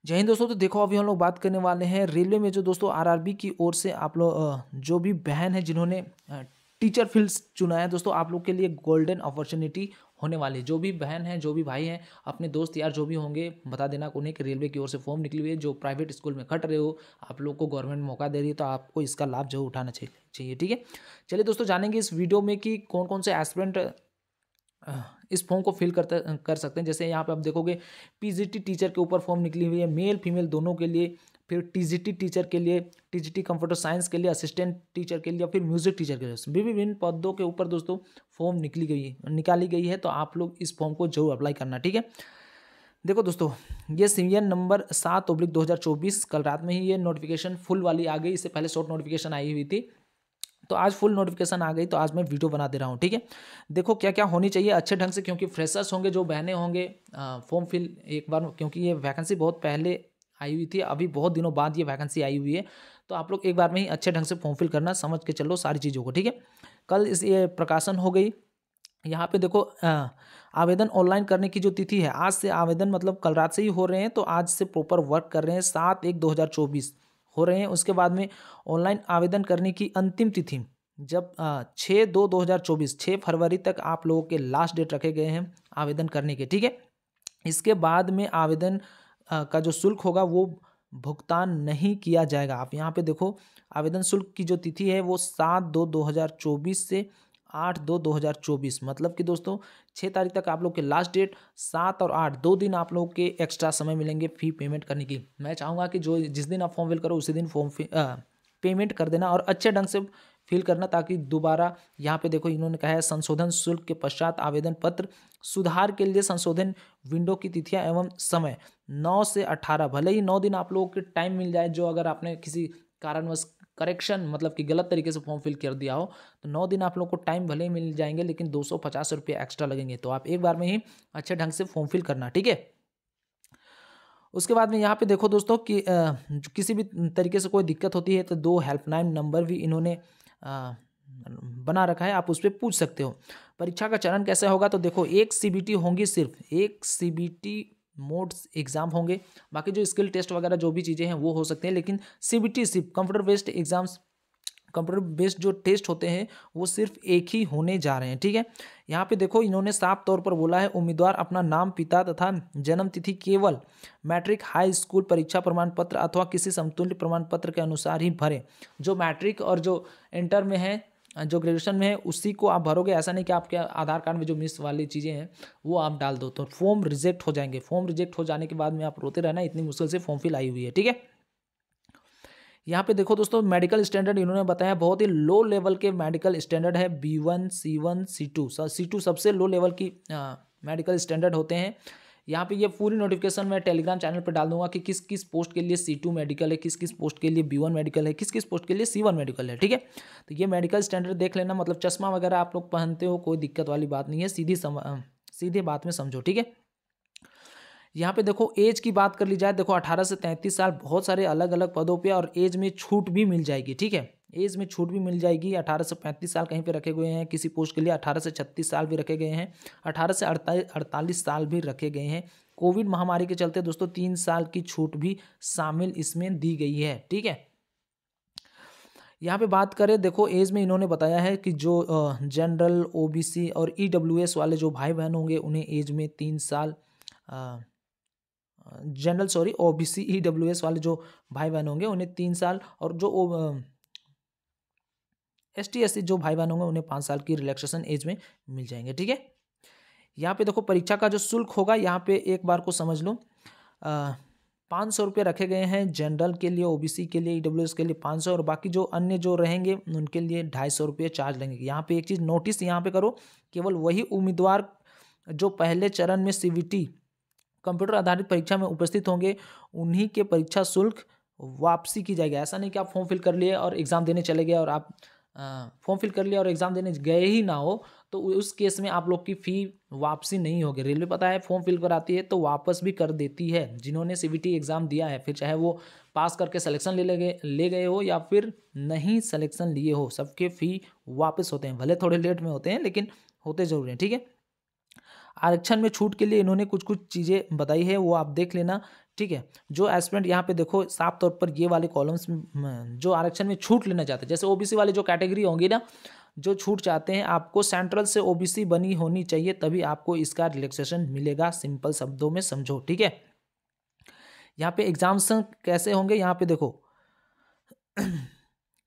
जय हिंद दोस्तों। तो देखो अभी हम लोग बात करने वाले हैं रेलवे में जो दोस्तों आरआरबी की ओर से आप लोग जो भी बहन है जिन्होंने टीचर फील्ड चुना है दोस्तों, आप लोग के लिए गोल्डन अपॉर्चुनिटी होने वाली है। जो भी बहन है, जो भी भाई हैं, अपने दोस्त यार जो भी होंगे बता देना उन्हें कि रेलवे की ओर से फॉर्म निकली हुई है। जो प्राइवेट स्कूल में खट रहे हो, आप लोग को गवर्नमेंट मौका दे रही है, तो आपको इसका लाभ जरूर उठाना चाहिए। ठीक है, चलिए दोस्तों जानेंगे इस वीडियो में कि कौन कौन से एस्पिरेंट इस फॉर्म को फिल कर सकते हैं। जैसे यहाँ पे आप देखोगे पीजीटी टीचर के ऊपर फॉर्म निकली हुई है, मेल फीमेल दोनों के लिए। फिर टीजीटी टीचर के लिए, टीजीटी कंप्यूटर साइंस के लिए, असिस्टेंट टीचर के लिए, फिर म्यूजिक टीचर के लिए विभिन्न पदों के ऊपर दोस्तों फॉर्म निकाली गई है। तो आप लोग इस फॉर्म को जरूर अप्लाई करना। ठीक है, देखो दोस्तों, ये सीरियल नंबर 7/2024 कल रात में ही ये नोटिफिकेशन फुल वाली आ गई। इससे पहले शॉर्ट नोटिफिकेशन आई हुई थी, तो आज फुल नोटिफिकेशन आ गई, तो आज मैं वीडियो बना दे रहा हूँ। ठीक है, देखो क्या क्या होनी चाहिए अच्छे ढंग से, क्योंकि फ्रेशर्स होंगे, जो बहनें होंगे फॉर्म फिल एक बार, क्योंकि ये वैकेंसी बहुत पहले आई हुई थी, अभी बहुत दिनों बाद ये वैकेंसी आई हुई है। तो आप लोग एक बार में ही अच्छे ढंग से फॉर्म फिल करना, समझ के चलो सारी चीज़ों को। ठीक है, कल ये प्रकाशन हो गई। यहाँ पे देखो आवेदन ऑनलाइन करने की जो तिथि है, आज से आवेदन मतलब कल रात से ही हो रहे हैं, तो आज से प्रॉपर वर्क कर रहे हैं। 7/1/2024 हो रहे हैं। उसके बाद में ऑनलाइन आवेदन करने की अंतिम तिथि जब 6/2/2024 6 फरवरी तक आप लोगों के लास्ट डेट रखे गए हैं आवेदन करने के। ठीक है, इसके बाद में आवेदन का जो शुल्क होगा वो भुगतान नहीं किया जाएगा। आप यहाँ पे देखो आवेदन शुल्क की जो तिथि है वो 7/2/2024 से 8/2/2024, मतलब कि दोस्तों 6 तारीख तक आप लोग के लास्ट डेट। 7 और 8 2 दिन आप लोग के एक्स्ट्रा समय मिलेंगे फी पेमेंट करने की। मैं चाहूँगा कि जो जिस दिन आप फॉर्म फिल करो उसी दिन पेमेंट कर देना और अच्छे ढंग से फिल करना, ताकि दोबारा यहाँ पे देखो इन्होंने कहा है संशोधन शुल्क के पश्चात आवेदन पत्र सुधार के लिए संशोधन विंडो की तिथियां एवं समय 9 से 18, भले ही 9 दिन आप लोगों के टाइम मिल जाए, जो अगर आपने किसी कारणवश करेक्शन मतलब कि गलत तरीके से फॉर्म फिल कर दिया हो, तो 9 दिन आप लोग को टाइम भले ही मिल जाएंगे, लेकिन 250 रुपये एक्स्ट्रा लगेंगे। तो आप एक बार में ही अच्छे ढंग से फॉर्म फिल करना। ठीक है, उसके बाद में यहाँ पे देखो दोस्तों कि किसी भी तरीके से कोई दिक्कत होती है तो 2 हेल्पलाइन नंबर भी इन्होंने बना रखा है, आप उस पर पूछ सकते हो। परीक्षा का चरण कैसे होगा, तो देखो एक सीबीटी होंगी, सिर्फ एक सीबीटी मोड्स एग्जाम होंगे। बाकी जो स्किल टेस्ट वगैरह जो भी चीज़ें हैं वो हो सकते हैं, लेकिन सीबीटी सिर्फ computer based exams, computer based जो टेस्ट होते हैं वो सिर्फ एक ही होने जा रहे हैं। ठीक है, यहाँ पे देखो इन्होंने साफ तौर पर बोला है उम्मीदवार अपना नाम, पिता तथा जन्म तिथि केवल मैट्रिक, हाई स्कूल परीक्षा प्रमाण पत्र अथवा किसी समतुल्य प्रमाण पत्र के अनुसार ही भरें। जो मैट्रिक और जो इंटर में है, जो ग्रेजुएशन में है, उसी को आप भरोगे। ऐसा नहीं कि आपके आधार कार्ड में जो मिस वाली चीज़ें हैं वो आप डाल दो तो फॉर्म रिजेक्ट हो जाएंगे। फॉर्म रिजेक्ट हो जाने के बाद में आप रोते रहना, इतनी मुश्किल से फॉर्म फिल आई हुई है। ठीक है, यहाँ पे देखो दोस्तों मेडिकल स्टैंडर्ड इन्होंने बताया बहुत ही लो लेवल के मेडिकल स्टैंडर्ड है, B1 C1 C2। C2 सबसे लो लेवल की मेडिकल स्टैंडर्ड होते हैं। यहाँ पे ये पूरी नोटिफिकेशन मैं टेलीग्राम चैनल पर डाल दूंगा कि किस किस पोस्ट के लिए C2 मेडिकल है, किस किस पोस्ट के लिए B1 मेडिकल है, किस किस पोस्ट के लिए C1 मेडिकल है। ठीक है, तो ये मेडिकल स्टैंडर्ड देख लेना। मतलब चश्मा वगैरह आप लोग पहनते हो, कोई दिक्कत वाली बात नहीं है, सीधी बात में समझो। ठीक है, यहाँ पे देखो एज की बात कर ली जाए, देखो 18 से 33 साल, बहुत सारे अलग अलग पदों पे और एज में छूट भी मिल जाएगी। ठीक है, एज में छूट भी मिल जाएगी। 18 से 35 साल कहीं पे रखे गए हैं, किसी पोस्ट के लिए 18 से 36 साल भी रखे गए हैं, 18 से 48 साल भी रखे गए हैं। कोविड महामारी के चलते दोस्तों 3 साल की छूट भी शामिल इसमें दी गई है। ठीक है, यहाँ पे बात करें देखो एज में इन्होंने बताया है कि जो जनरल, ओबीसी और ईडब्ल्यूएस वाले जो भाई बहन होंगे उन्हें एज में 3 साल, जनरल सॉरी ओबीसी ईडब्ल्यूएस वाले जो भाई बहन होंगे उन्हें 3 साल, और जो ST SC जो भाई बहन होंगे उन्हें 5 साल की रिलैक्सेशन एज में मिल जाएंगे। ठीक है, यहाँ पे देखो परीक्षा का जो शुल्क होगा, यहाँ पे एक बार को समझ लो 500 रुपये रखे गए हैं जनरल के लिए, ओबीसी के लिए, ईडब्ल्यूएस के लिए 500, और बाकी जो अन्य जो रहेंगे उनके लिए 250 रुपये चार्ज लेंगे। यहाँ पे एक चीज़ नोटिस यहाँ पे करो, केवल वही उम्मीदवार जो पहले चरण में CVT कंप्यूटर आधारित परीक्षा में उपस्थित होंगे उन्हीं के परीक्षा शुल्क वापसी की जाएगी। ऐसा नहीं कि आप फॉर्म फिल कर लिए और एग्ज़ाम देने चले गए और आप फॉर्म फिल कर लिया और एग्ज़ाम देने गए ही ना हो, तो उस केस में आप लोग की फ़ी वापसी नहीं होगी। रेलवे पता है फॉर्म फिल कराती है तो वापस भी कर देती है। जिन्होंने CVT एग्ज़ाम दिया है, फिर चाहे वो पास करके सिलेक्शन ले गए हो या फिर नहीं सिलेक्शन लिए हो, सबके फ़ी वापस होते हैं। भले थोड़े लेट में होते हैं लेकिन होते ज़रूर हैं। ठीक है, आरक्षण में छूट के लिए इन्होंने कुछ कुछ चीज़ें बताई है, वो आप देख लेना ठीक है। जो एस्पिरेंट यहाँ पे देखो साफ तौर पर ये वाले कॉलम्स जो आरक्षण में छूट लेना चाहते हैं, जैसे ओबीसी वाले जो कैटेगरी होंगी ना, जो छूट चाहते हैं, आपको सेंट्रल से ओबीसी बनी होनी चाहिए, तभी आपको इसका रिलैक्सेशन मिलेगा। सिंपल शब्दों में समझो, ठीक है। यहाँ पे एग्जाम्स कैसे होंगे, यहाँ पे देखो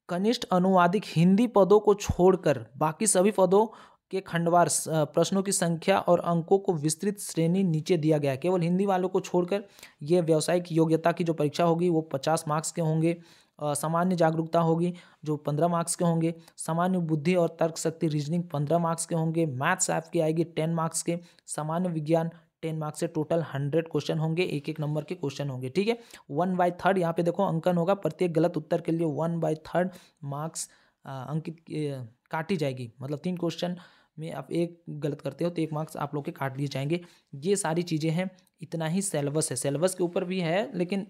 कनिष्ठ अनुवादिक हिंदी पदों को छोड़कर बाकी सभी पदों के खंडवार प्रश्नों की संख्या और अंकों को विस्तृत श्रेणी नीचे दिया गया है। केवल हिंदी वालों को छोड़कर ये व्यावसायिक योग्यता की जो परीक्षा होगी वो 50 मार्क्स के होंगे। सामान्य जागरूकता होगी जो 15 मार्क्स के होंगे। सामान्य बुद्धि और तर्क शक्ति रीजनिंग 15 मार्क्स के होंगे। मैथ्स आपकी आएगी 10 मार्क्स के। सामान्य विज्ञान 10 मार्क्स से। टोटल 100 क्वेश्चन होंगे, एक एक नंबर के क्वेश्चन होंगे, ठीक है। 1/3 यहाँ पे देखो अंकन होगा, प्रत्येक गलत उत्तर के लिए 1/3 मार्क्स अंकित काटी जाएगी। मतलब 3 क्वेश्चन में आप एक गलत करते हो तो 1 मार्क्स आप लोग के काट दिए जाएंगे। ये सारी चीज़ें हैं, इतना ही सिलेबस है। सिलेबस के ऊपर भी है, लेकिन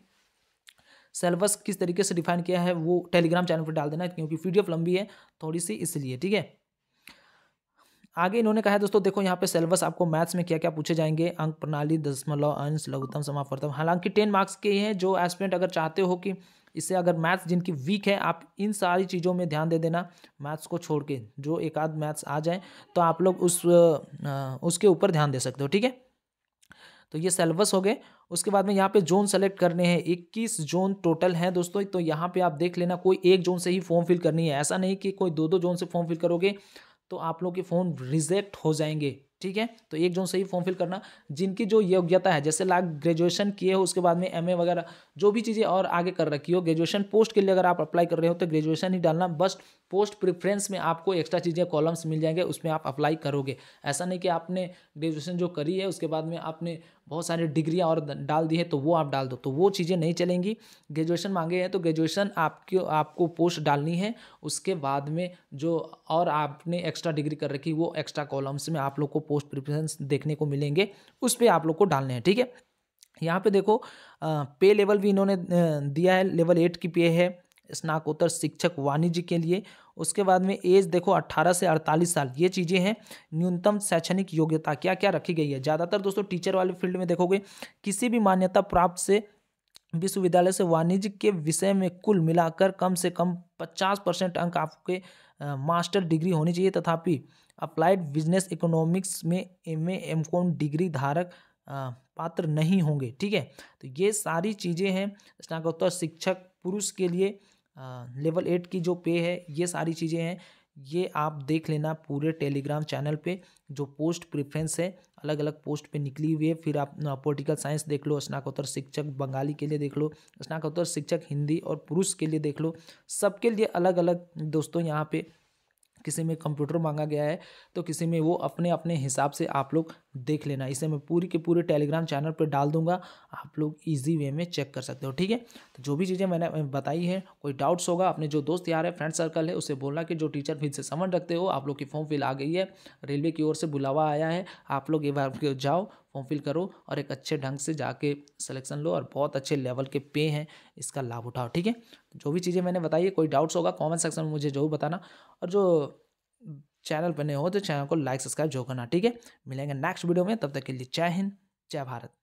सिलेबस किस तरीके से डिफाइन किया है वो टेलीग्राम चैनल पर डाल देना, क्योंकि पीडीएफ लंबी है थोड़ी सी, इसलिए, ठीक है। आगे इन्होंने कहा है दोस्तों, देखो यहाँ पे सिलेबस आपको मैथ्स में क्या क्या पूछे जाएंगे। अंक प्रणाली, दशमलव, अंश, लघुत्तम, समापवर्तन। हालांकि 10 मार्क्स के हैं। जो एस्पिरेंट अगर चाहते हो कि इससे अगर मैथ्स जिनकी वीक है, आप इन सारी चीज़ों में ध्यान दे देना। मैथ्स को छोड़ के जो एक आध मैथ्स आ जाए तो आप लोग उसके ऊपर ध्यान दे सकते हो, ठीक है। तो ये सिलेबस हो गए। उसके बाद में यहाँ पे जोन सेलेक्ट करने हैं। 21 जोन टोटल हैं दोस्तों। तो यहाँ पे आप देख लेना, कोई एक जोन से ही फॉर्म फिल करनी है। ऐसा नहीं कि कोई 2-2 जोन से फॉर्म फिल करोगे तो आप लोग के फॉर्म रिजेक्ट हो जाएंगे, ठीक है। तो एक जोन से ही फॉर्म फिल करना। जिनकी जो योग्यता है, जैसे लाइक ग्रेजुएशन किए हो, उसके बाद में एमए वगैरह जो भी चीज़ें और आगे कर रखी हो, ग्रेजुएशन पोस्ट के लिए अगर आप अप्लाई कर रहे हो तो ग्रेजुएशन ही डालना। बस पोस्ट प्रेफरेंस में आपको एक्स्ट्रा चीज़ें कॉलम्स मिल जाएंगे, उसमें आप अप्लाई करोगे। ऐसा नहीं कि आपने ग्रेजुएशन जो करी है उसके बाद में आपने बहुत सारी डिग्रियाँ और डाल दी है तो वो आप डाल दो, तो वो चीज़ें नहीं चलेंगी। ग्रेजुएशन मांगे हैं तो ग्रेजुएशन आपको पोस्ट डालनी है। उसके बाद में जो और आपने एक्स्ट्रा डिग्री कर रखी वो एक्स्ट्रा कॉलम्स में आप लोग को पोस्ट प्रेफरेंस देखने को मिलेंगे, उस पर आप लोग को डालने हैं, ठीक है। यहाँ पे देखो पे लेवल भी इन्होंने दिया है। लेवल 8 की पे है स्नातकोत्तर शिक्षक वाणिज्य के लिए। उसके बाद में एज देखो 18 से 48 साल, ये चीज़ें हैं। न्यूनतम शैक्षणिक योग्यता क्या क्या रखी गई है। ज़्यादातर दोस्तों टीचर वाले फील्ड में देखोगे, किसी भी मान्यता प्राप्त से विश्वविद्यालय से वाणिज्य के विषय में कुल मिलाकर कम से कम 50% अंक आपके मास्टर डिग्री होनी चाहिए। तथापि अप्लाइड बिजनेस इकोनॉमिक्स में एमए एमकॉम डिग्री धारक पात्र नहीं होंगे, ठीक है। तो ये सारी चीज़ें हैं। स्नातकोत्तर शिक्षक पुरुष के लिए लेवल 8 की जो पे है, ये सारी चीज़ें हैं। ये आप देख लेना पूरे टेलीग्राम चैनल पे, जो पोस्ट प्रेफरेंस है अलग अलग पोस्ट पे निकली हुई है। फिर आप पॉलिटिकल साइंस देख लो, स्नातकोत्तर शिक्षक बंगाली के लिए देख लो, स्नातकोत्तर शिक्षक हिंदी और पुरुष के लिए देख लो। सबके लिए अलग अलग दोस्तों यहाँ पे किसी में कंप्यूटर मांगा गया है तो किसी में वो अपने अपने हिसाब से आप लोग देख लेना। इसे मैं पूरी के पूरे टेलीग्राम चैनल पर डाल दूंगा, आप लोग इजी वे में चेक कर सकते हो, ठीक है। तो जो भी चीज़ें मैंने बताई है, कोई डाउट्स होगा अपने जो दोस्त यार है, फ्रेंड सर्कल है, उसे बोलना कि जो टीचर फिर से समझ रखते हो, आप लोग की फॉर्म फिल आ गई है, रेलवे की ओर से बुलावा आया है, आप लोग एक बार जाओ फॉर्म फिल करो और एक अच्छे ढंग से जाके सिलेक्शन लो और बहुत अच्छे लेवल के पे हैं, इसका लाभ उठाओ, ठीक है। जो भी चीज़ें मैंने बताई है, कोई डाउट्स होगा कमेंट सेक्शन में मुझे जरूर बताना। और जो चैनल पर नए हो तो चैनल को लाइक सब्सक्राइब जो करना, ठीक है। मिलेंगे नेक्स्ट वीडियो में, तब तक के लिए जय हिंद, जय भारत।